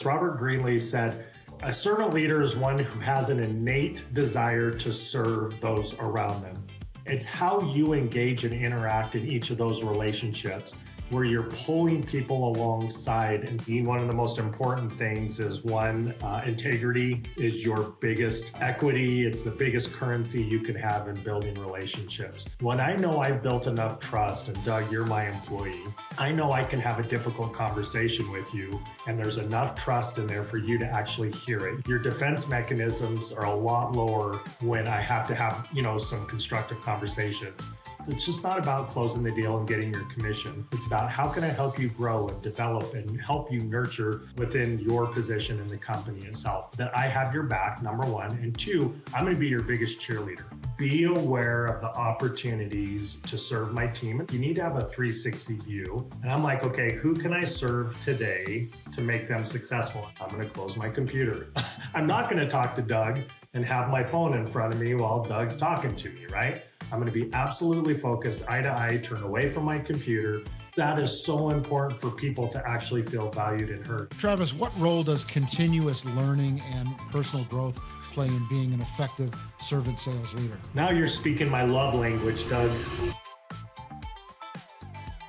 Robert Greenleaf said, a servant leader is one who has an innate desire to serve those around them. It's how you engage and interact in each of those relationships where you're pulling people alongside. And one of the most important things is integrity is your biggest equity. It's the biggest currency you can have in building relationships. When I know I've built enough trust, and Doug, you're my employee, I know I can have a difficult conversation with you, and there's enough trust in there for you to actually hear it. Your defense mechanisms are a lot lower when I have to have, some constructive conversations. So it's just not about closing the deal and getting your commission. It's about how can I help you grow and develop and help you nurture within your position in the company itself. That I have your back, number one. And two, I'm going to be your biggest cheerleader. Be aware of the opportunities to serve my team. You need to have a 360 view. And I'm like, okay, who can I serve today to make them successful? I'm going to close my computer. I'm not going to talk to Doug and have my phone in front of me while Doug's talking to me, right? I'm going to be absolutely focused, eye to eye, turn away from my computer. That is so important for people to actually feel valued and heard. Travis, what role does continuous learning and personal growth play in being an effective servant sales leader? Now you're speaking my love language, Doug.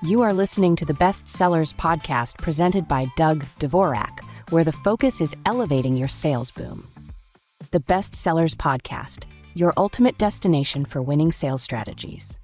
You are listening to the Best Sellers podcast presented by Doug Dvorak, where the focus is elevating your sales boom. The Best Sellers podcast, your ultimate destination for winning sales strategies.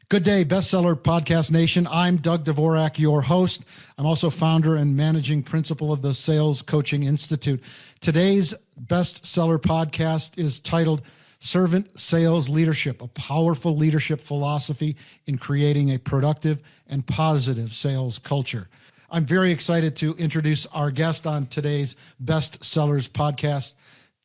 Good day, Bestseller Podcast Nation. I'm Doug Dvorak, your host. I'm also founder and managing principal of the Sales Coaching Institute. Today's Bestseller podcast is titled Servant Sales Leadership, a powerful leadership philosophy in creating a productive and positive sales culture. I'm very excited to introduce our guest on today's Best Sellers podcast,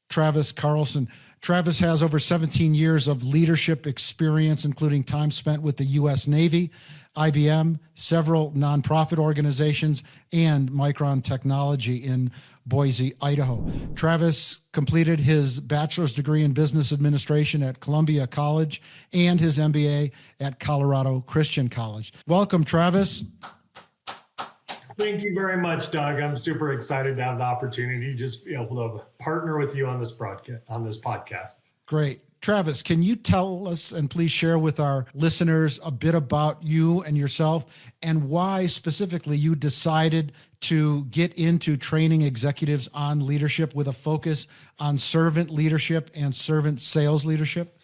Travis Carlson. Travis has over 17 years of leadership experience, including time spent with the U.S. Navy, IBM, several nonprofit organizations, and Micron Technology in Boise, Idaho. Travis completed his bachelor's degree in business administration at Columbia College and his MBA at Colorado Christian College. Welcome, Travis. Thank you very much, Doug. I'm super excited to have the opportunity to just be able to partner with you on this podcast. Great. Travis, can you tell us and please share with our listeners a bit about you and yourself and why specifically you decided to get into training executives on leadership with a focus on servant leadership and servant sales leadership?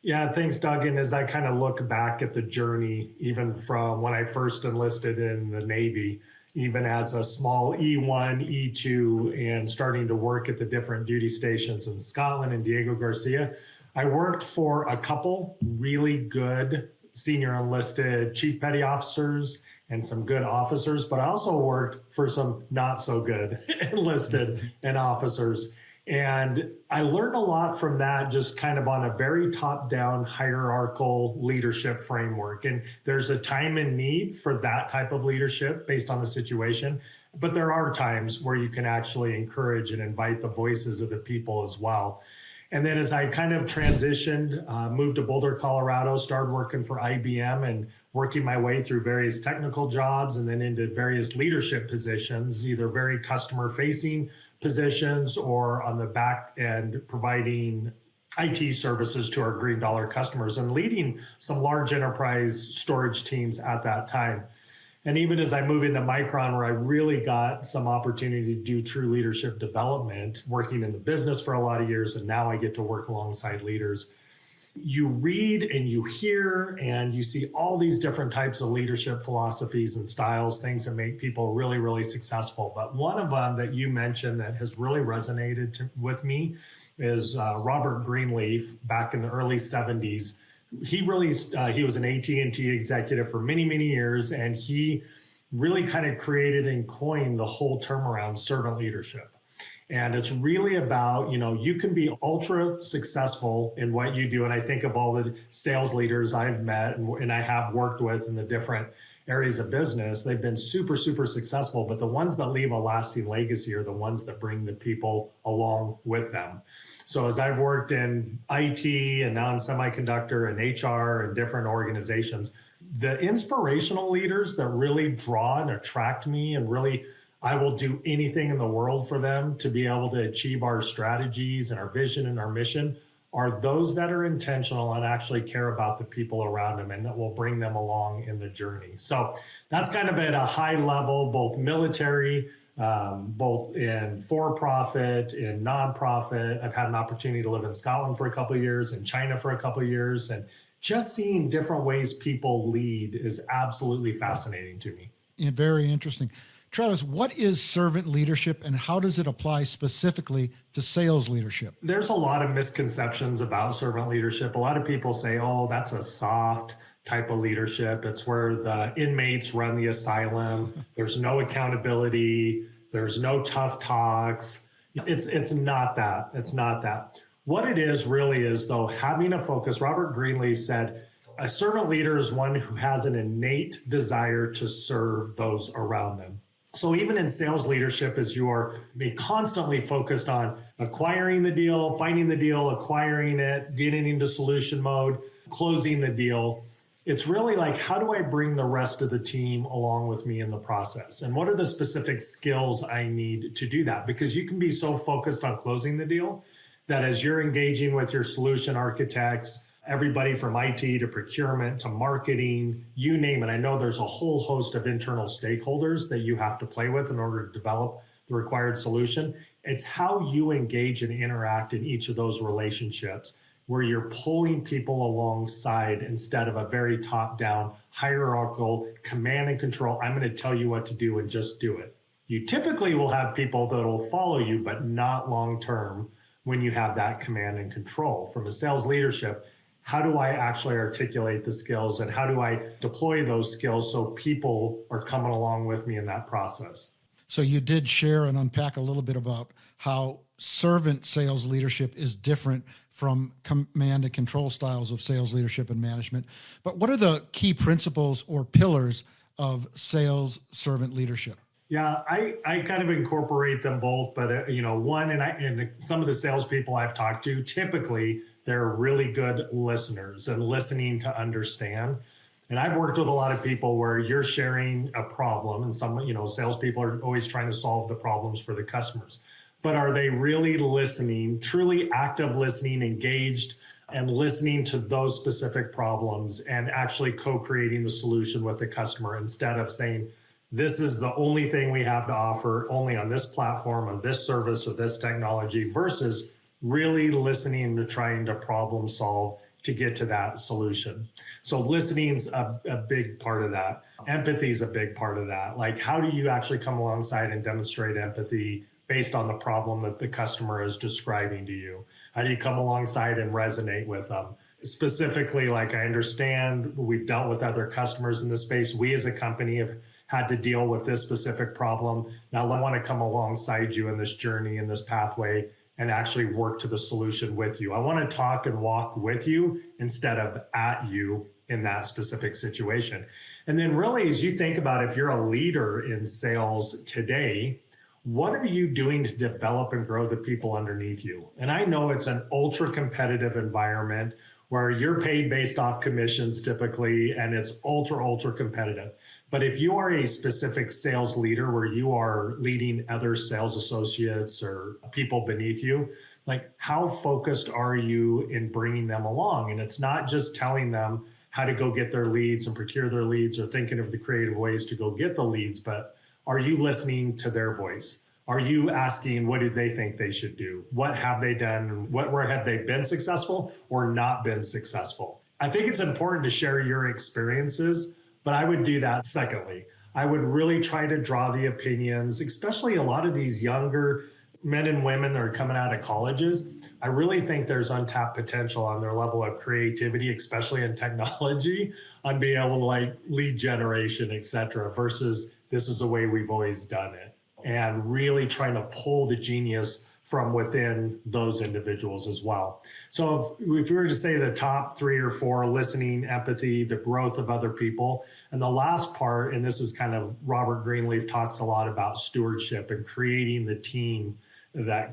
Yeah, thanks, Doug. And as I kind of look back at the journey, even from when I first enlisted in the Navy, even as a small E1, E2, and starting to work at the different duty stations in Scotland and Diego Garcia, I worked for a couple really good senior enlisted chief petty officers and some good officers, but I also worked for some not so good enlisted and officers. And I learned a lot from that, just kind of on a very top-down hierarchical leadership framework. And there's a time and need for that type of leadership based on the situation. But there are times where you can actually encourage and invite the voices of the people as well. And then as I kind of transitioned, moved to Boulder, Colorado, started working for IBM and working my way through various technical jobs and then into various leadership positions, either very customer-facing positions or on the back end providing IT services to our green dollar customers and leading some large enterprise storage teams at that time. And even as I move into Micron, where I really got some opportunity to do true leadership development, working in the business for a lot of years, and now I get to work alongside leaders. You read and you hear and you see all these different types of leadership philosophies and styles, things that make people really, really successful. But one of them that you mentioned that has really resonated with me is Robert Greenleaf back in the early 70s. He was an AT&T executive for many, many years, and he really kind of created and coined the whole term around servant leadership. And it's really about, you can be ultra successful in what you do. And I think of all the sales leaders I've met and I have worked with in the different areas of business. They've been super, super successful, but the ones that leave a lasting legacy are the ones that bring the people along with them. So as I've worked in IT and now in semiconductor and HR and different organizations, The inspirational leaders that really draw and attract me, and really I will do anything in the world for them to be able to achieve our strategies and our vision and our mission, are those that are intentional and actually care about the people around them and that will bring them along in the journey. So that's kind of at a high level, both military, both in for-profit, in nonprofit. I've had an opportunity to live in Scotland for a couple of years, in China for a couple of years, and just seeing different ways people lead is absolutely fascinating to me. Yeah, very interesting. Travis, what is servant leadership and how does it apply specifically to sales leadership? There's a lot of misconceptions about servant leadership. A lot of people say, oh, that's a soft type of leadership. It's where the inmates run the asylum. There's no accountability. There's no tough talks. It's not that. It's not that. What it is really is, though, having a focus. Robert Greenleaf said, a servant leader is one who has an innate desire to serve those around them. So even in sales leadership, as you are be constantly focused on acquiring the deal, finding the deal, acquiring it, getting into solution mode, closing the deal, it's really like, how do I bring the rest of the team along with me in the process? And what are the specific skills I need to do that? Because you can be so focused on closing the deal that as you're engaging with your solution architects, everybody from IT to procurement to marketing, you name it. I know there's a whole host of internal stakeholders that you have to play with in order to develop the required solution. It's how you engage and interact in each of those relationships where you're pulling people alongside instead of a very top-down, hierarchical command and control. I'm going to tell you what to do and just do it. You typically will have people that will follow you, but not long-term when you have that command and control. From a sales leadership, how do I actually articulate the skills and how do I deploy those skills so people are coming along with me in that process? So you did share and unpack a little bit about how servant sales leadership is different from command and control styles of sales leadership and management. But what are the key principles or pillars of sales servant leadership? Yeah, I kind of incorporate them both, but one, and some of the salespeople I've talked to, typically they're really good listeners and listening to understand. And I've worked with a lot of people where you're sharing a problem, and some, salespeople are always trying to solve the problems for the customers. But are they really listening, truly active listening, engaged, and listening to those specific problems and actually co-creating the solution with the customer instead of saying, this is the only thing we have to offer only on this platform, on this service, or this technology, versus really listening to trying to problem solve to get to that solution. So listening's a big part of that. Empathy is a big part of that. Like, how do you actually come alongside and demonstrate empathy based on the problem that the customer is describing to you? How do you come alongside and resonate with them? Specifically, like, I understand we've dealt with other customers in this space. We as a company have had to deal with this specific problem. Now I want to come alongside you in this journey, in this pathway, and actually work to the solution with you. I want to talk and walk with you instead of at you in that specific situation. And then really, as you think about if you're a leader in sales today, what are you doing to develop and grow the people underneath you? And I know it's an ultra competitive environment where you're paid based off commissions typically, and it's ultra competitive. But if you are a specific sales leader where you are leading other sales associates or people beneath you, like, how focused are you in bringing them along? And it's not just telling them how to go get their leads and procure their leads or thinking of the creative ways to go get the leads, but are you listening to their voice? Are you asking, what do they think they should do? What have they done? Where have they been successful or not been successful? I think it's important to share your experiences, but I would do that secondly. I would really try to draw the opinions, especially a lot of these younger men and women that are coming out of colleges. I really think there's untapped potential on their level of creativity, especially in technology, on being able to lead generation, et cetera, versus this is the way we've always done it. And really trying to pull the genius from within those individuals as well. So if we were to say the top 3 or 4, listening, empathy, the growth of other people, and the last part, and this is kind of Robert Greenleaf talks a lot about stewardship and creating the team,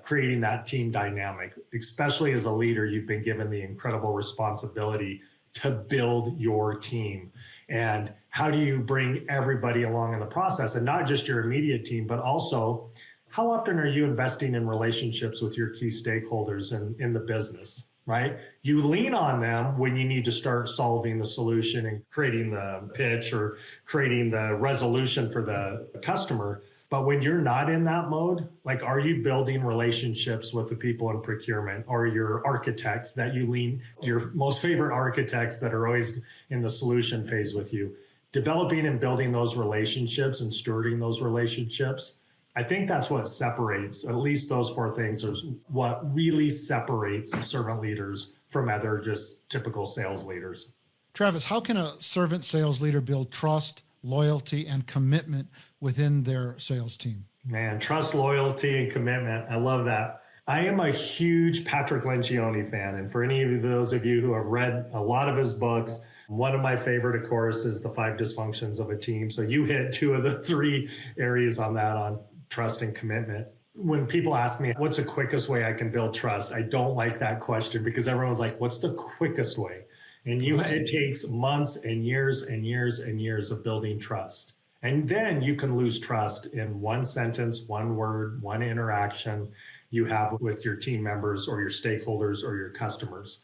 creating that team dynamic. Especially as a leader, you've been given the incredible responsibility to build your team. And how do you bring everybody along in the process, and not just your immediate team, but also how often are you investing in relationships with your key stakeholders in the business, right? You lean on them when you need to start solving the solution and creating the pitch or creating the resolution for the customer. But when you're not in that mode, like, are you building relationships with the people in procurement or your architects that you lean, your most favorite architects that are always in the solution phase with you, developing and building those relationships and stewarding those relationships? I think that's what separates, at least those four things, is what really separates servant leaders from other just typical sales leaders. Travis, how can a servant sales leader build trust, loyalty, and commitment within their sales team? Man, trust, loyalty, and commitment. I love that. I am a huge Patrick Lencioni fan. And for any of those of you who have read a lot of his books, one of my favorite, of course, is The 5 Dysfunctions of a Team. So you hit 2 of the 3 areas on that, on trust and commitment. When people ask me, what's the quickest way I can build trust? I don't like that question, because everyone's like, what's the quickest way? And it takes months and years and years and years of building trust. And then you can lose trust in one sentence, one word, one interaction you have with your team members or your stakeholders or your customers.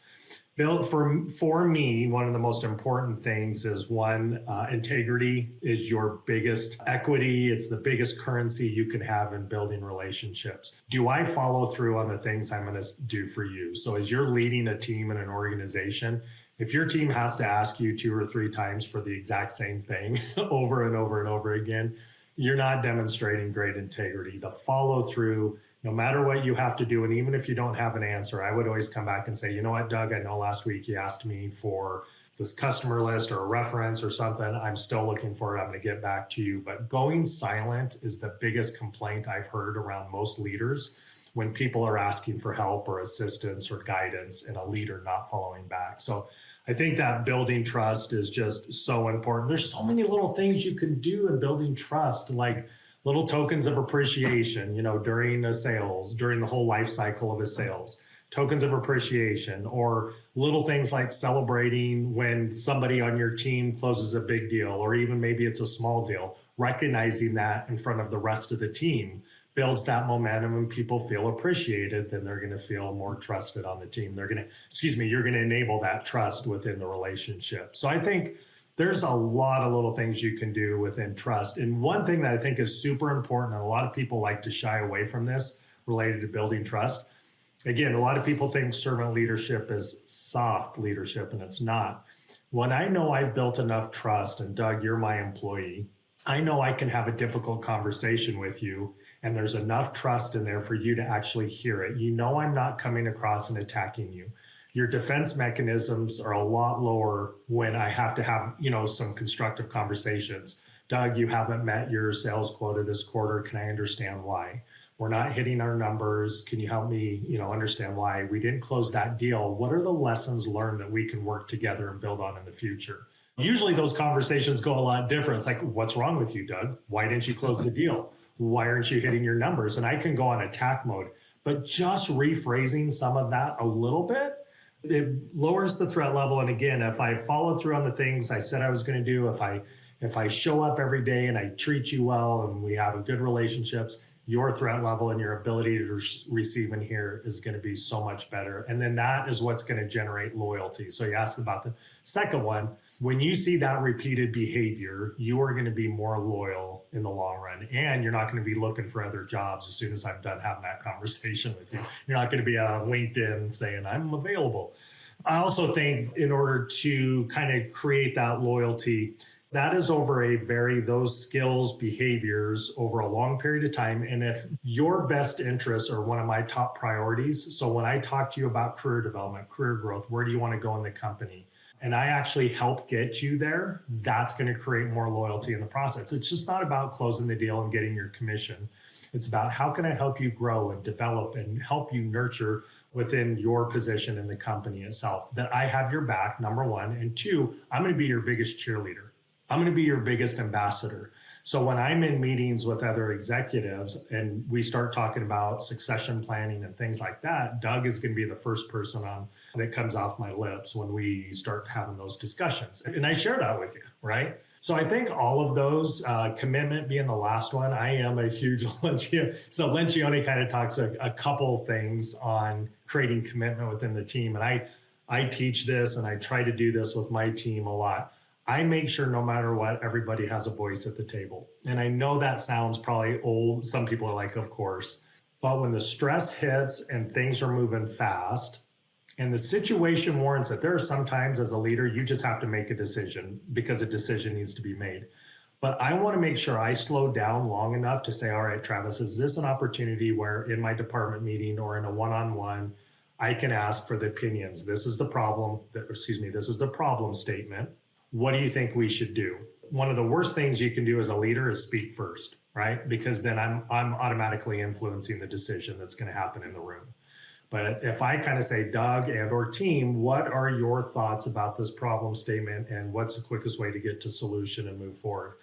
For me, one of the most important things is integrity is your biggest equity. It's the biggest currency you can have in building relationships. Do I follow through on the things I'm going to do for you? So as you're leading a team and an organization, if your team has to ask you 2 or 3 times for the exact same thing over and over and over again, you're not demonstrating great integrity. The follow through, no matter what you have to do, and even if you don't have an answer, I would always come back and say, you know what, Doug, I know last week you asked me for this customer list or a reference or something. I'm still looking for it. I'm going to get back to you. But going silent is the biggest complaint I've heard around most leaders when people are asking for help or assistance or guidance and a leader not following back. So I think that building trust is just so important. There's so many little things you can do in building trust, like little tokens of appreciation, during the whole life cycle of a sales, tokens of appreciation, or little things like celebrating when somebody on your team closes a big deal, or even maybe it's a small deal, recognizing that in front of the rest of the team builds that momentum, and people feel appreciated, then they're going to feel more trusted on the team. You're going to enable that trust within the relationship. So I think there's a lot of little things you can do within trust. And one thing that I think is super important, and a lot of people like to shy away from this related to building trust. Again, a lot of people think servant leadership is soft leadership, and it's not. When I know I've built enough trust, and Doug, you're my employee, I know I can have a difficult conversation with you, and there's enough trust in there for you to actually hear it. I'm not coming across and attacking you. Your defense mechanisms are a lot lower when I have to have, some constructive conversations. Doug, you haven't met your sales quota this quarter. Can I understand why? We're not hitting our numbers. Can you help me, understand why we didn't close that deal? What are the lessons learned that we can work together and build on in the future? Usually those conversations go a lot different. It's like, what's wrong with you, Doug? Why didn't you close the deal? Why aren't you hitting your numbers? And I can go on attack mode, but just rephrasing some of that a little bit, it lowers the threat level. And again, if I follow through on the things I said I was going to do, if I show up every day and I treat you well and we have a good relationships, your threat level and your ability to receive and hear is going to be so much better. And then that is what's going to generate loyalty. So you asked about the second one. When you see that repeated behavior, you are going to be more loyal in the long run, and you're not going to be looking for other jobs as soon as I'm done having that conversation with you. You're not going to be on LinkedIn saying, I'm available. I also think in order to kind of create that loyalty, that is over those skills, behaviors over a long period of time. And if your best interests are one of my top priorities, so when I talk to you about career development, career growth, where do you want to go in the company? And I actually help get you there, that's going to create more loyalty in the process. It's just not about closing the deal and getting your commission. It's about how can I help you grow and develop and help you nurture within your position in the company itself, that I have your back, number one. And two, I'm going to be your biggest cheerleader. I'm going to be your biggest ambassador. So when I'm in meetings with other executives and we start talking about succession planning and things like that, Doug is going to be the first person on that comes off my lips when we start having those discussions. And I share that with you, right? So I think all of those, commitment being the last one, I am a huge Lencioni. So Lencioni kind of talks a couple things on creating commitment within the team. And I teach this and I try to do this with my team a lot. I make sure no matter what, everybody has a voice at the table. And I know that sounds probably old. Some people are like, of course. But when the stress hits and things are moving fast and the situation warrants it, there are sometimes as a leader, you just have to make a decision because a decision needs to be made. But I want to make sure I slow down long enough to say, all right, Travis, is this an opportunity where in my department meeting or in a one-on-one, I can ask for the opinions? This is the problem, this is the problem statement. What do you think we should do? One of the worst things you can do as a leader is speak first, right? Because then I'm automatically influencing the decision that's going to happen in the room. But if I kind of say, Doug and or team, what are your thoughts about this problem statement and what's the quickest way to get to solution and move forward?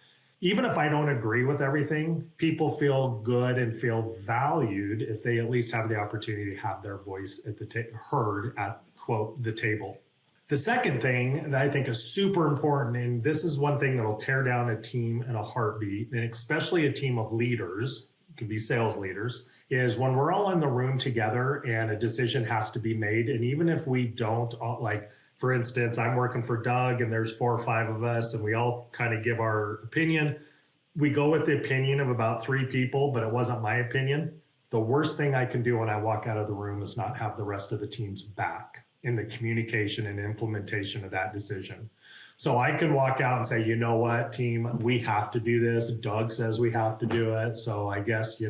Even if I don't agree with everything, people feel good and feel valued if they at least have the opportunity to have their voice at heard at, quote, the table. The second thing that I think is super important, and this is one thing that'll tear down a team in a heartbeat, and especially a team of leaders, it could be sales leaders, is when we're all in the room together and a decision has to be made. And even if we don't, like, for instance, I'm working for Doug and there's 4 or 5 of us and we all kind of give our opinion. We go with the opinion of about 3 people, but it wasn't my opinion. The worst thing I can do when I walk out of the room is not have the rest of the team's back in the communication and implementation of that decision. So I can walk out and say, you know what, team, we have to do this. Doug says we have to do it. So I guess,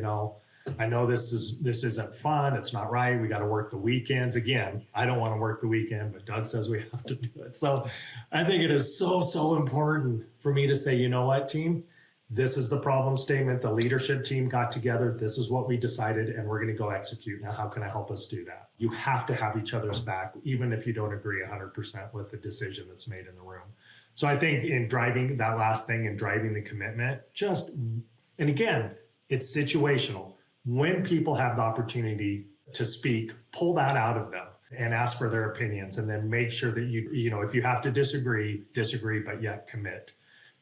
I know this isn't fun. It's not right. We got to work the weekends. Again, I don't want to work the weekend, but Doug says we have to do it. So I think it is so important for me to say, you know what, team, this is the problem statement. The leadership team got together. This is what we decided, and we're going to go execute. Now, how can I help us do that? You have to have each other's back, even if you don't agree 100% with the decision that's made in the room. So I think in driving that last thing and driving the commitment, and again, it's situational. When people have the opportunity to speak, pull that out of them and ask for their opinions, and then make sure that if you have to disagree, but yet commit.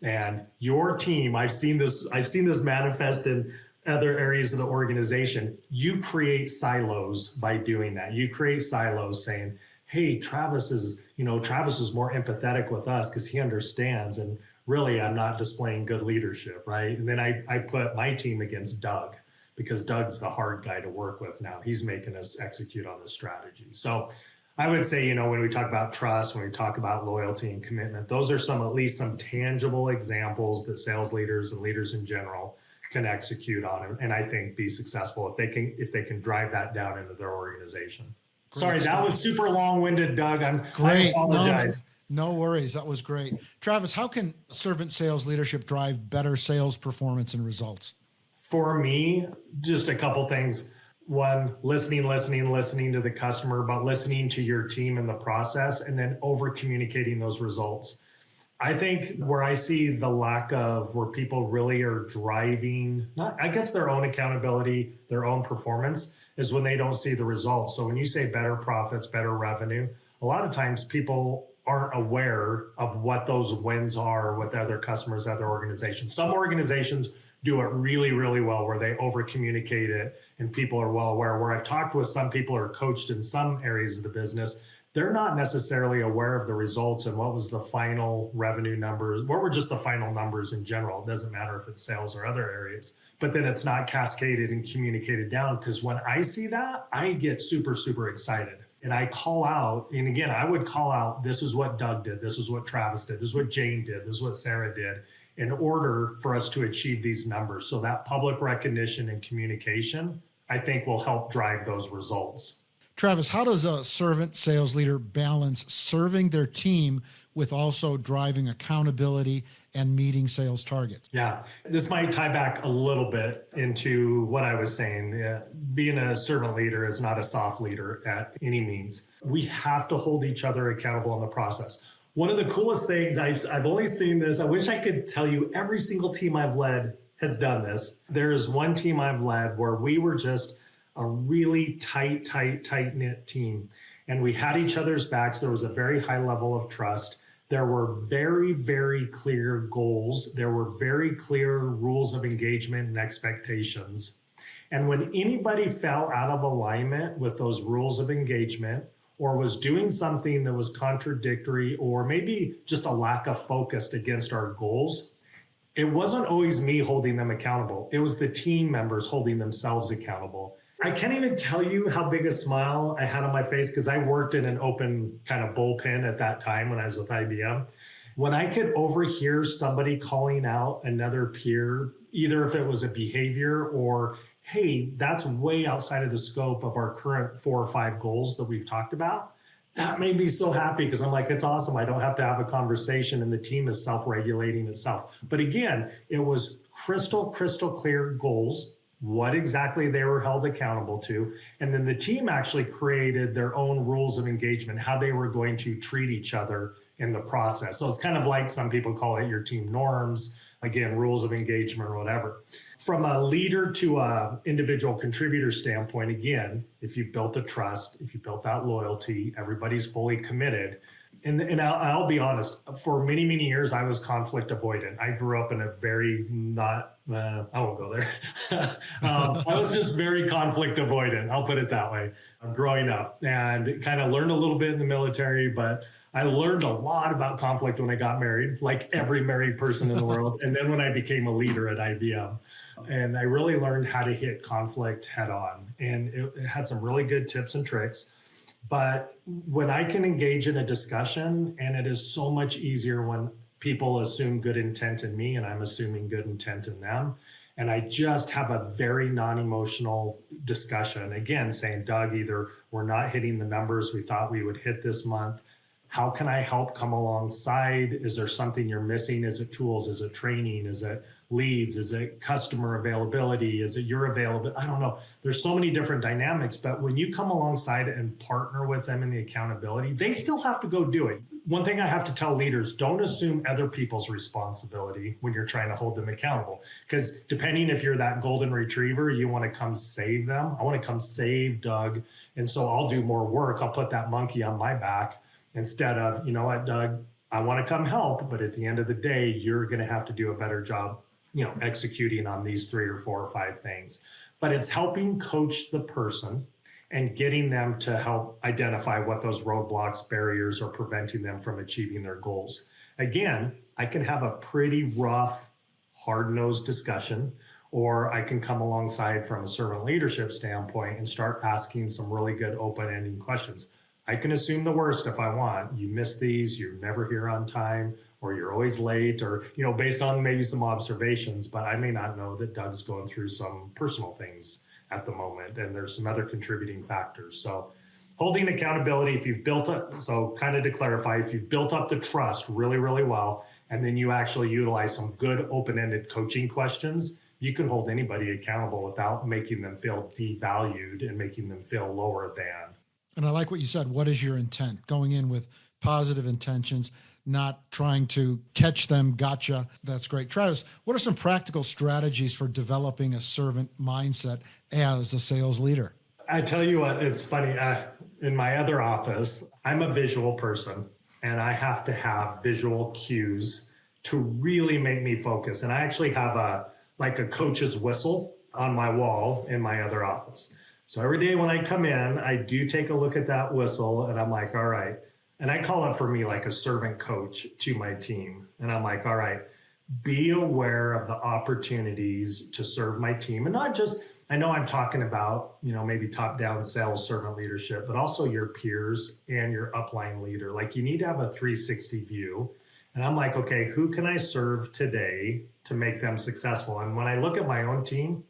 And your team, I've seen this manifest in other areas of the organization. You create silos by doing that. You create silos saying, hey, Travis is more empathetic with us because he understands. And really, I'm not displaying good leadership, right? And then I put my team against Doug because Doug's the hard guy to work with now. He's making us execute on this strategy. So I would say, when we talk about trust, when we talk about loyalty and commitment, those are at least some tangible examples that sales leaders and leaders in general can execute on, and I think be successful if they can drive that down into their organization. Great. Sorry, that was super long-winded, Doug. I apologize. No worries. That was great. Travis, how can servant sales leadership drive better sales performance and results? For me, just a couple things. One, listening to the customer, but listening to your team in the process, and then over communicating those results. I think where I see the lack of where people really are driving, their own accountability, their own performance, is when they don't see the results. So when you say better profits, better revenue, a lot of times people aren't aware of what those wins are with other customers, other organizations. Some organizations do it really, really well where they over communicate it and people are well aware. Where I've talked with some people or coached in some areas of the business, they're not necessarily aware of the results and what was the final revenue numbers, what were just the final numbers in general. It doesn't matter if it's sales or other areas, but then it's not cascaded and communicated down. Because when I see that, I get super, super excited. And I call out, and again, I would call out, this is what Doug did, this is what Travis did, this is what Jane did, this is what Sarah did, in order for us to achieve these numbers. So that public recognition and communication, I think, will help drive those results. Travis, how does a servant sales leader balance serving their team with also driving accountability and meeting sales targets? Yeah, this might tie back a little bit into what I was saying. Being a servant leader is not a soft leader at any means. We have to hold each other accountable in the process. One of the coolest things, I've only seen this, I wish I could tell you every single team I've led has done this. There is one team I've led where we were just a really tight-knit team. and we had each other's backs. There was a very high level of trust. There were very, very clear goals. There were very clear rules of engagement and expectations. And when anybody fell out of alignment with those rules of engagement or was doing something that was contradictory or maybe just a lack of focus against our goals, it wasn't always me holding them accountable. It was the team members holding themselves accountable. I can't even tell you how big a smile I had on my face because I worked in an open kind of bullpen at that time when I was with IBM. When I could overhear somebody calling out another peer, either if it was a behavior or, hey, that's way outside of the scope of our current 4 or 5 goals that we've talked about, that made me so happy because I'm like, it's awesome. I don't have to have a conversation and the team is self-regulating itself. But again, it was crystal clear goals, what exactly they were held accountable to. And then the team actually created their own rules of engagement, how they were going to treat each other in the process. So it's kind of like some people call it your team norms, again, rules of engagement or whatever. From a leader to a individual contributor standpoint, again, if you built the trust, if you built that loyalty, everybody's fully committed. And I'll be honest, for many, many years, I was conflict avoidant. I grew up in a very I won't go there. I was just very conflict avoidant. I'll put it that way. Growing up and kind of learned a little bit in the military, but I learned a lot about conflict when I got married, like every married person in the world. And then when I became a leader at IBM, and I really learned how to hit conflict head on. And it had some really good tips and tricks. But when I can engage in a discussion, and it is so much easier when people assume good intent in me and I'm assuming good intent in them. And I just have a very non-emotional discussion, again, saying, Doug, either we're not hitting the numbers we thought we would hit this month. How can I help come alongside? Is there something you're missing? Is it tools? Is it training? Is it leads? Is it customer availability? Is it your availability? I don't know. There's so many different dynamics, but when you come alongside and partner with them in the accountability, they still have to go do it. One thing I have to tell leaders, don't assume other people's responsibility when you're trying to hold them accountable. Because depending if you're that golden retriever, you want to come save them. I want to come save Doug. And so I'll do more work. I'll put that monkey on my back instead of, you know what, Doug, I want to come help, but at the end of the day, you're going to have to do a better job, executing on these 3 or 4 or 5 things. But it's helping coach the person and getting them to help identify what those roadblocks, barriers are preventing them from achieving their goals. Again, I can have a pretty rough, hard-nosed discussion, or I can come alongside from a servant leadership standpoint and start asking some really good open-ended questions. I can assume the worst if I want. You miss these, you're never here on time, or you're always late, or, based on maybe some observations, but I may not know that Doug's going through some personal things at the moment, and there's some other contributing factors. So holding accountability, if you've built up, so kind of to clarify, if you've built up the trust really, really well, and then you actually utilize some good open-ended coaching questions, you can hold anybody accountable without making them feel devalued and making them feel lower than. And I like what you said. What is your intent? Going in with positive intentions, not trying to catch them. Gotcha. That's great. Travis, what are some practical strategies for developing a servant mindset as a sales leader? I tell you what, it's funny. In my other office, I'm a visual person, and I have to have visual cues to really make me focus. And I actually have a coach's whistle on my wall in my other office. So every day when I come in, I do take a look at that whistle and I'm like, all right. And I call it for me like a servant coach to my team. And I'm like, all right, be aware of the opportunities to serve my team. And not just, I know I'm talking about, maybe top-down sales servant leadership, but also your peers and your upline leader. Like you need to have a 360 view. And I'm like, okay, who can I serve today to make them successful? And when I look at my own team,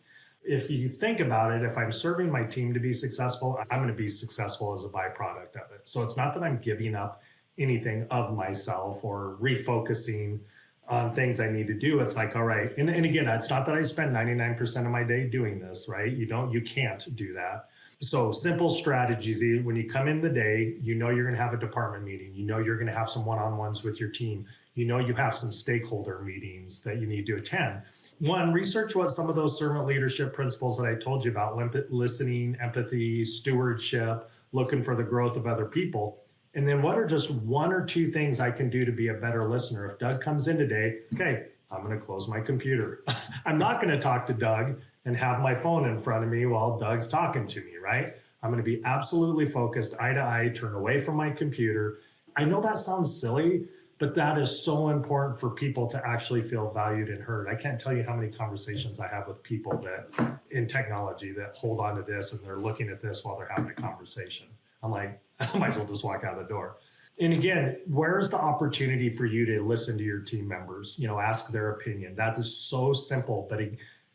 if you think about it, if I'm serving my team to be successful, I'm going to be successful as a byproduct of it. So it's not that I'm giving up anything of myself or refocusing on things I need to do. It's like, all right. And again, it's not that I spend 99% of my day doing this, right? You can't do that. So simple strategies. When you come in the day, you're going to have a department meeting. You're going to have some one-on-ones with your team. You have some stakeholder meetings that you need to attend. One, research what some of those servant leadership principles that I told you about, listening, empathy, stewardship, looking for the growth of other people? And then what are just one or two things I can do to be a better listener? If Doug comes in today, okay, I'm going to close my computer. I'm not going to talk to Doug and have my phone in front of me while Doug's talking to me, right? I'm going to be absolutely focused, eye to eye, turn away from my computer. I know that sounds silly, but that is so important for people to actually feel valued and heard. I can't tell you how many conversations I have with people that in technology that hold on to this and they're looking at this while they're having a conversation. I'm like, I might as well just walk out the door. And again, where's the opportunity for you to listen to your team members, ask their opinion? That is so simple, but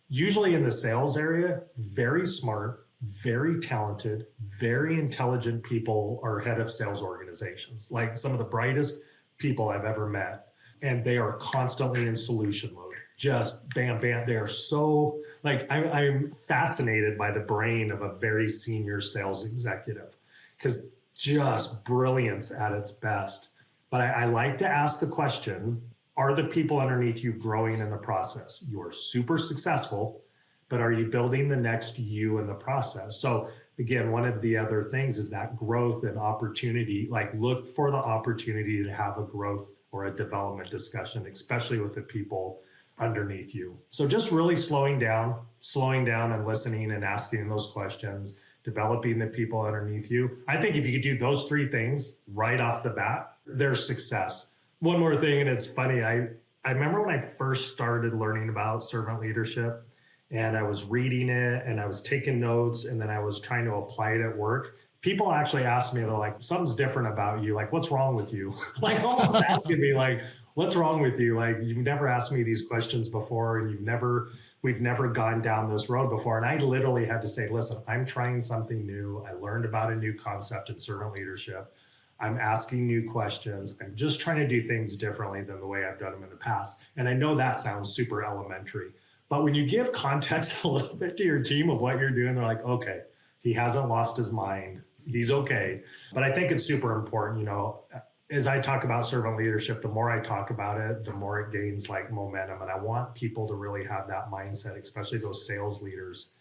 usually in the sales area, very smart, very talented, very intelligent people are head of sales organizations, like some of the brightest people I've ever met. And they are constantly in solution mode. Just bam, bam. They are so I'm fascinated by the brain of a very senior sales executive because just brilliance at its best. But I like to ask the question, are the people underneath you growing in the process? You are super successful, but are you building the next you in the process? So again, one of the other things is that growth and opportunity, look for the opportunity to have a growth or a development discussion, especially with the people underneath you. So just really slowing down and listening and asking those questions, developing the people underneath you. I think if you could do those three things right off the bat, there's success. One more thing, and it's funny, I remember when I first started learning about servant leadership, and I was reading it and I was taking notes and then I was trying to apply it at work. People actually asked me, they're like, something's different about you. Like, what's wrong with you? Almost asking me what's wrong with you? You've never asked me these questions before and we've never gone down this road before. And I literally had to say, listen, I'm trying something new. I learned about a new concept in servant leadership. I'm asking new questions. I'm just trying to do things differently than the way I've done them in the past. And I know that sounds super elementary, but when you give context a little bit to your team of what you're doing, they're like, okay, he hasn't lost his mind. He's okay. But I think it's super important, as I talk about servant leadership, the more I talk about it, the more it gains momentum. And I want people to really have that mindset, especially those sales leaders.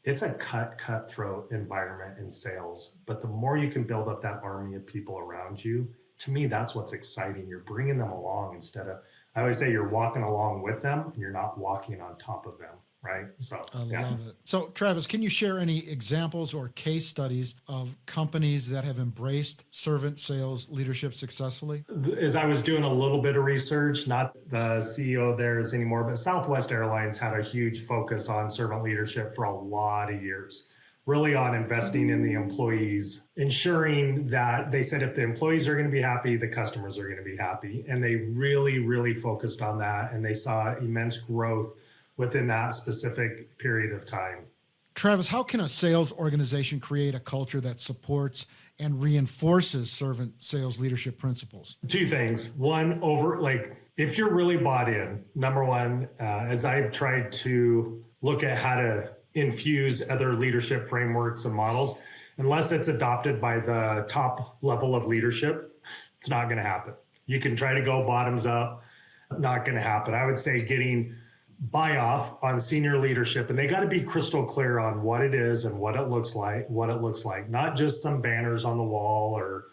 It's a cutthroat environment in sales, but the more you can build up that army of people around you, to me, that's what's exciting. You're bringing them along instead of, I always say you're walking along with them and you're not walking on top of them, right? So I love it. So Travis, can you share any examples or case studies of companies that have embraced servant sales leadership successfully? As I was doing a little bit of research, not the CEO of theirs anymore, but Southwest Airlines had a huge focus on servant leadership for a lot of years. Really on investing in the employees, ensuring that they said if the employees are going to be happy, the customers are going to be happy. And they really, really focused on that. And they saw immense growth within that specific period of time. Travis, how can a sales organization create a culture that supports and reinforces servant sales leadership principles? Two things. One, if you're really bought in, number one, as I've tried to look at how to infuse other leadership frameworks and models, unless it's adopted by the top level of leadership, it's not going to happen. You can try to go bottoms up, not going to happen. I would say getting buy off on senior leadership, and they got to be crystal clear on what it is and what it looks like, not just some banners on the wall or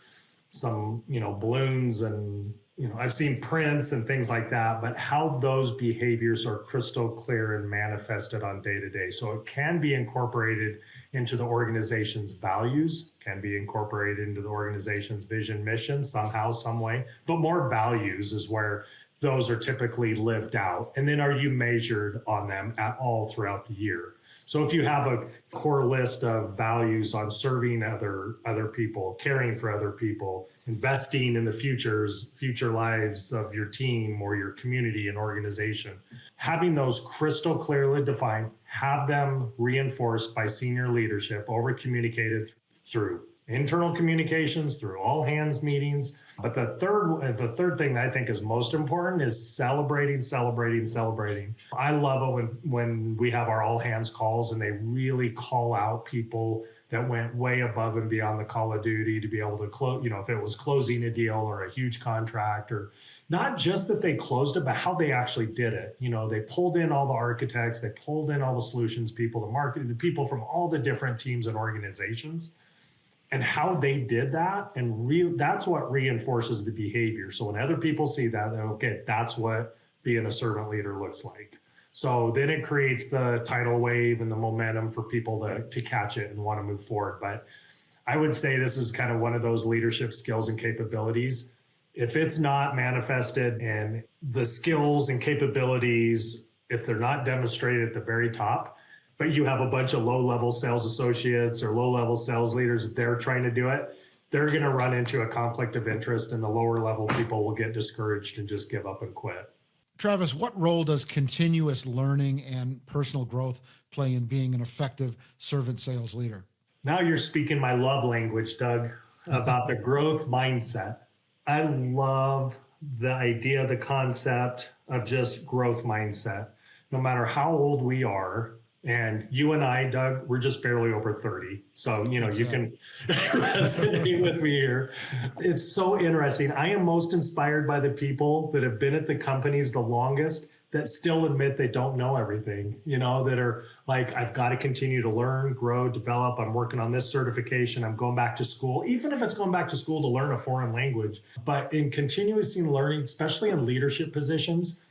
some, balloons and, I've seen prints and things like that, but how those behaviors are crystal clear and manifested on day to day. So it can be incorporated into the organization's values, can be incorporated into the organization's vision, mission, somehow, some way, but more values is where those are typically lived out. And then are you measured on them at all throughout the year? So if you have a core list of values on serving other people, caring for other people, investing in the future lives of your team or your community and organization, having those crystal clearly defined, have them reinforced by senior leadership, over communicated through internal communications, through all hands meetings. But the third thing that I think is most important is celebrating. I love it when we have our all hands calls and they really call out people that went way above and beyond the call of duty to be able to close, if it was closing a deal or a huge contract, or not just that they closed it, but how they actually did it. They pulled in all the architects, they pulled in all the solutions people, the marketing, the people from all the different teams and organizations. and how they did that. And that's what reinforces the behavior. So when other people see that, they're okay, that's what being a servant leader looks like. So then it creates the tidal wave and the momentum for people to catch it and want to move forward. But I would say this is kind of one of those leadership skills and capabilities. If it's not manifested and the skills and capabilities, if they're not demonstrated at the very top, but you have a bunch of low-level sales associates or low-level sales leaders, they're trying to do it, they're going to run into a conflict of interest, and the lower-level people will get discouraged and just give up and quit. Travis, what role does continuous learning and personal growth play in being an effective servant sales leader? Now you're speaking my love language, Doug, about the growth mindset. I love the idea, the concept of just growth mindset. No matter how old we are, and you and I, Doug, we're just barely over 30. So, you can resonate with me here. It's so interesting. I am most inspired by the people that have been at the companies the longest that still admit they don't know everything, that are like, I've got to continue to learn, grow, develop. I'm working on this certification. I'm going back to school, even if it's going back to school to learn a foreign language. But in continuously learning, especially in leadership positions,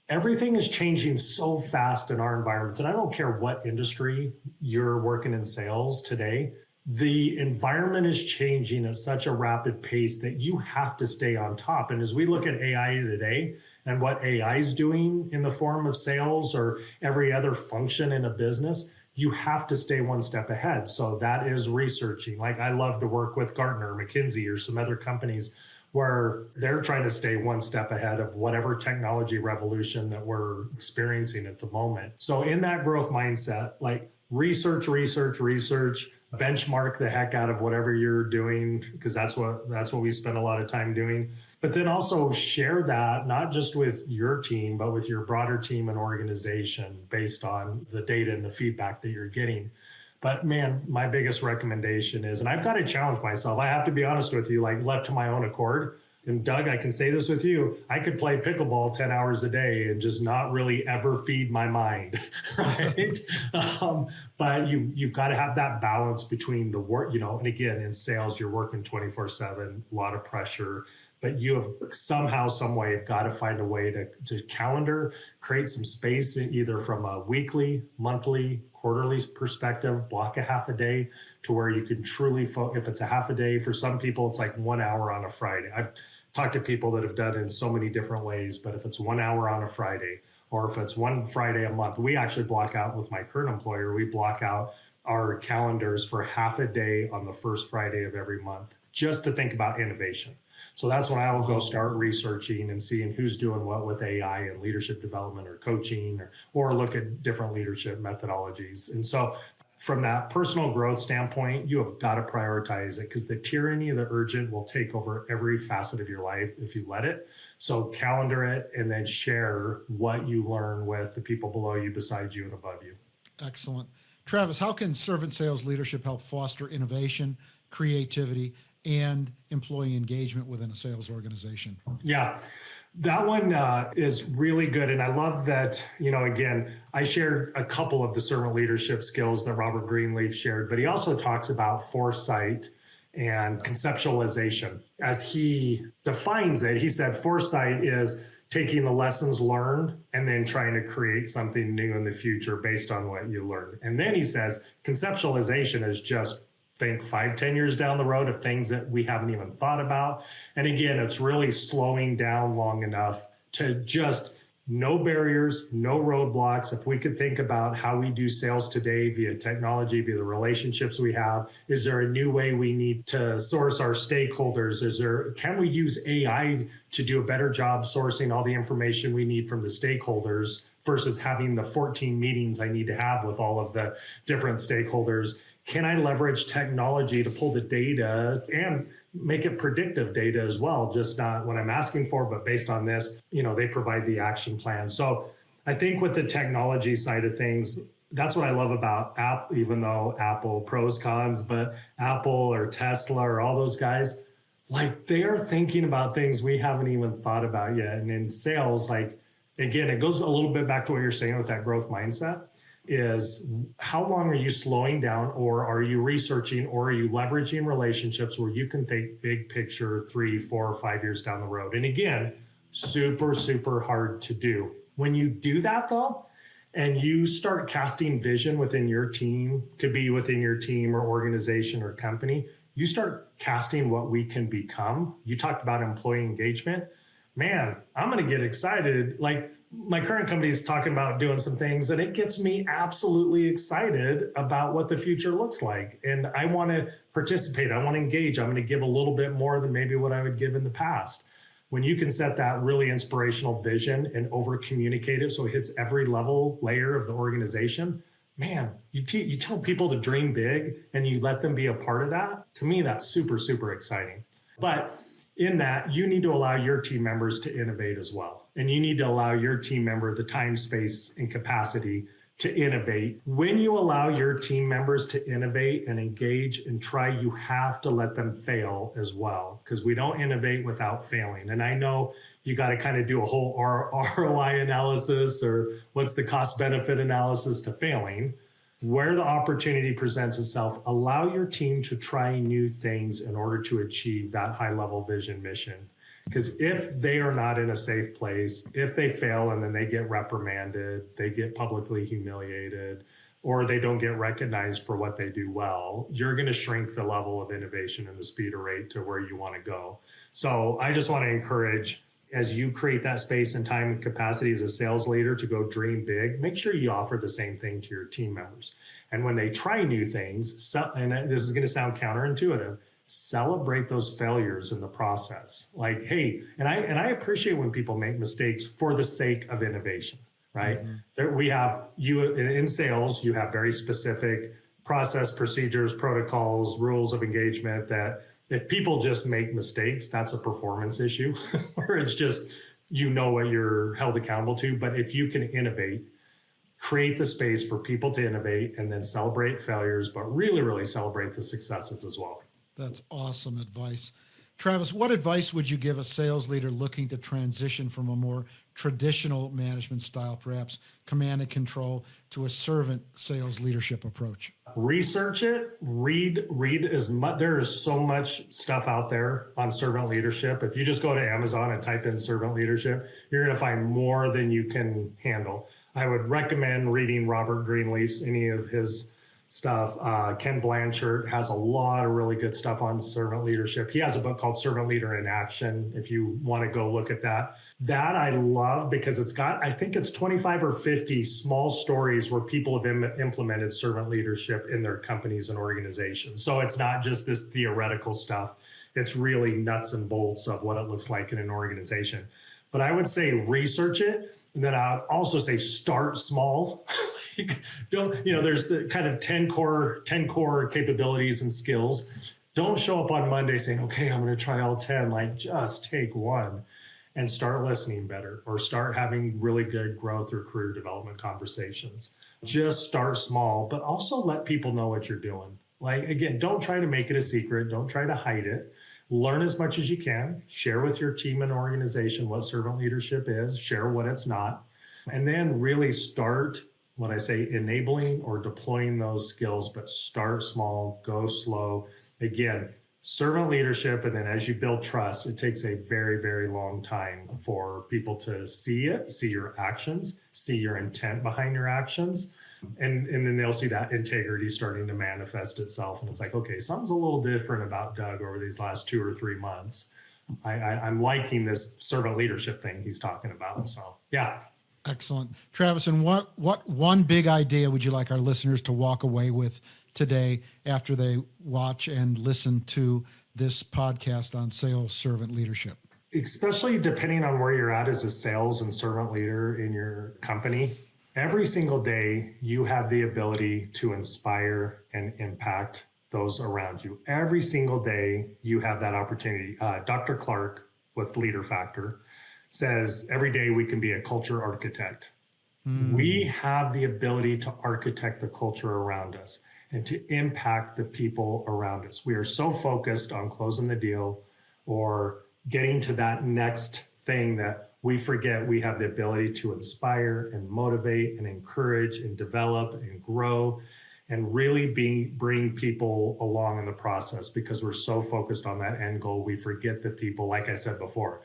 everything is changing so fast in our environments. And I don't care what industry you're working in sales today, the environment is changing at such a rapid pace that you have to stay on top. And as we look at AI today and what AI is doing in the form of sales or every other function in a business, you have to stay one step ahead. So that is researching. Like I love to work with Gartner, McKinsey, or some other companies where they're trying to stay one step ahead of whatever technology revolution that we're experiencing at the moment. So in that growth mindset, like research, benchmark the heck out of whatever you're doing, because that's what we spend a lot of time doing. But then also share that not just with your team, but with your broader team and organization based on the data and the feedback that you're getting. But man, my biggest recommendation is, and I've got to challenge myself, I have to be honest with you, like left to my own accord. And Doug, I can say this with you, I could play pickleball 10 hours a day and just not really ever feed my mind, right? But you've got to have that balance between the work, and again, in sales, you're working 24/7, a lot of pressure, but you have somehow, some way, have got to find a way to calendar, create some space either from a weekly, monthly, quarterly perspective, block a half a day to where you can truly if it's a half a day, for some people, it's like 1 hour on a Friday. I've talked to people that have done it in so many different ways, but if it's 1 hour on a Friday, or if it's one Friday a month, we actually block out with my current employer, we block out our calendars for half a day on the first Friday of every month, just to think about innovation. So that's when I will go start researching and seeing who's doing what with AI and leadership development or coaching, or look at different leadership methodologies. And so from that personal growth standpoint, you have got to prioritize it, because the tyranny of the urgent will take over every facet of your life if you let it. So calendar it and then share what you learn with the people below you, beside you, and above you. Excellent. Travis, how can servant sales leadership help foster innovation, creativity, and employee engagement within a sales organization? Yeah, that one is really good. And I love that, again, I shared a couple of the servant leadership skills that Robert Greenleaf shared, but he also talks about foresight and conceptualization. As he defines it, he said foresight is taking the lessons learned and then trying to create something new in the future based on what you learned. And then he says conceptualization is just think 5-10 years down the road of things that we haven't even thought about. And again, it's really slowing down long enough to just no barriers, no roadblocks. If we could think about how we do sales today via technology, via the relationships we have, is there a new way we need to source our stakeholders? Can we use AI to do a better job sourcing all the information we need from the stakeholders versus having the 14 meetings I need to have with all of the different stakeholders? Can I leverage technology to pull the data and make it predictive data as well? Just not what I'm asking for, but based on this, they provide the action plan. So I think with the technology side of things, that's what I love about Apple, even though Apple, pros, cons, but Apple or Tesla or all those guys, like they are thinking about things we haven't even thought about yet. And in sales, like, again, it goes a little bit back to what you're saying with that growth mindset. is how long are you slowing down, or are you researching, or are you leveraging relationships where you can think big picture 3, 4, or 5 years down the road? And again, super, super hard to do. When you do that though, and you start casting vision within your team, could be within your team or organization or company, you start casting what we can become. You talked about employee engagement. Man, I'm going to get excited. Like my current company is talking about doing some things, and it gets me absolutely excited about what the future looks like. And I want to participate. I want to engage. I'm going to give a little bit more than maybe what I would give in the past. When you can set that really inspirational vision and over communicate it so it hits every layer of the organization, man, you tell people to dream big and you let them be a part of that. To me, that's super, super exciting. But in that, you need to allow your team members to innovate as well. And you need to allow your team member the time, space, and capacity to innovate. When you allow your team members to innovate and engage and try, you have to let them fail as well, because we don't innovate without failing. And I know you got to kind of do a whole ROI analysis, or what's the cost benefit analysis to failing. Where the opportunity presents itself, allow your team to try new things in order to achieve that high level vision mission. Because if they are not in a safe place, if they fail and then they get reprimanded, they get publicly humiliated, or they don't get recognized for what they do well, you're going to shrink the level of innovation and the speed of rate to where you want to go. So I just want to encourage, as you create that space and time and capacity as a sales leader to go dream big, make sure you offer the same thing to your team members. And when they try new things, and this is going to sound counterintuitive, celebrate those failures in the process. Like, hey, and I appreciate when people make mistakes for the sake of innovation, right? Mm-hmm. There, we have, you in sales, you have very specific process, procedures, protocols, rules of engagement that if people just make mistakes, that's a performance issue where it's just, you know what you're held accountable to. But if you can innovate, create the space for people to innovate and then celebrate failures, but really, really celebrate the successes as well. That's awesome advice. Travis, what advice would you give a sales leader looking to transition from a more traditional management style, perhaps command and control, to a servant sales leadership approach? Research it, read as much. There is so much stuff out there on servant leadership. If you just go to Amazon and type in servant leadership, you're going to find more than you can handle. I would recommend reading Robert Greenleaf's, any of his stuff. Ken Blanchard has a lot of really good stuff on servant leadership. He has a book called Servant Leader in Action, if you want to go look at that. That I love because it's got, I think it's 25 or 50 small stories where people have implemented servant leadership in their companies and organizations. So it's not just this theoretical stuff. It's really nuts and bolts of what it looks like in an organization. But I would say research it. And then I would also say start small. Don't, there's the kind of 10 core capabilities and skills. Don't show up on Monday saying, okay, I'm going to try all 10. Like, just take one and start listening better, or start having really good growth or career development conversations. Just start small, but also let people know what you're doing. Like, again, don't try to make it a secret. Don't try to hide it. Learn as much as you can. Share with your team and organization what servant leadership is. Share what it's not. And then really start, when I say enabling or deploying those skills, but start small, go slow. Again, servant leadership, and then as you build trust, it takes a very, very long time for people to see it, see your actions, see your intent behind your actions. And then they'll see that integrity starting to manifest itself. And it's like, okay, something's a little different about Doug over these last 2 or 3 months. I'm liking this servant leadership thing he's talking about. So, yeah. Excellent. Travis, and what one big idea would you like our listeners to walk away with today after they watch and listen to this podcast on sales servant leadership? Especially depending on where you're at as a sales and servant leader in your company, every single day you have the ability to inspire and impact those around you. Every single day you have that opportunity. Dr. Clark with Leader Factor says every day we can be a culture architect. We have the ability to architect the culture around us and to impact the people around us. We are so focused on closing the deal or getting to that next thing that we forget we have the ability to inspire and motivate and encourage and develop and grow and really bring people along in the process, because we're so focused on that end goal. We forget the people, like I said before,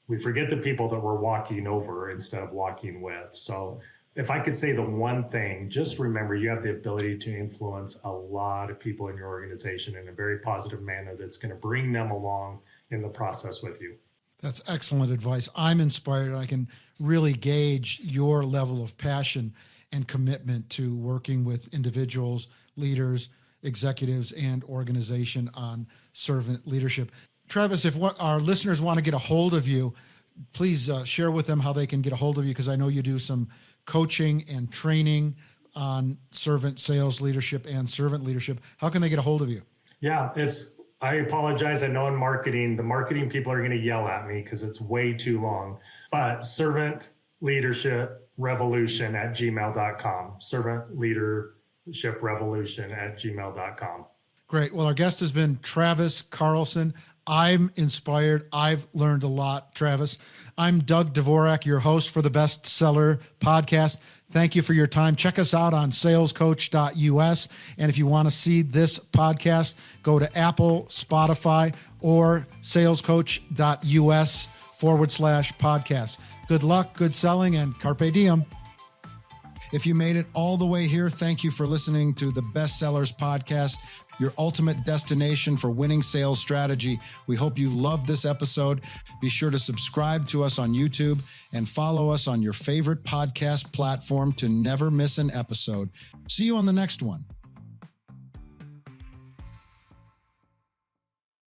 we forget the people that we're walking over instead of walking with. So if I could say the one thing, just remember you have the ability to influence a lot of people in your organization in a very positive manner that's going to bring them along in the process with you. That's excellent advice. I'm inspired. I can really gauge your level of passion and commitment to working with individuals, leaders, executives, and organization on servant leadership. Travis, if our listeners want to get a hold of you, please share with them how they can get a hold of you, because I know you do some coaching and training on servant sales leadership and servant leadership. How can they get a hold of you? Yeah, I apologize. I know in marketing, the marketing people are going to yell at me because it's way too long, but servant leadership revolution at gmail.com, servant leadership revolution at gmail.com. Great. Well, our guest has been Travis Carlson. I'm inspired. I've learned a lot, Travis. I'm Doug Dvorak, your host for the Best Seller Podcast. Thank you for your time. Check us out on salescoach.us. And if you want to see this podcast, go to Apple, Spotify, or salescoach.us/podcast. Good luck, good selling, and carpe diem. If you made it all the way here, thank you for listening to the Best Sellers Podcast, your ultimate destination for winning sales strategy. We hope you loved this episode. Be sure to subscribe to us on YouTube and follow us on your favorite podcast platform to never miss an episode. See you on the next one.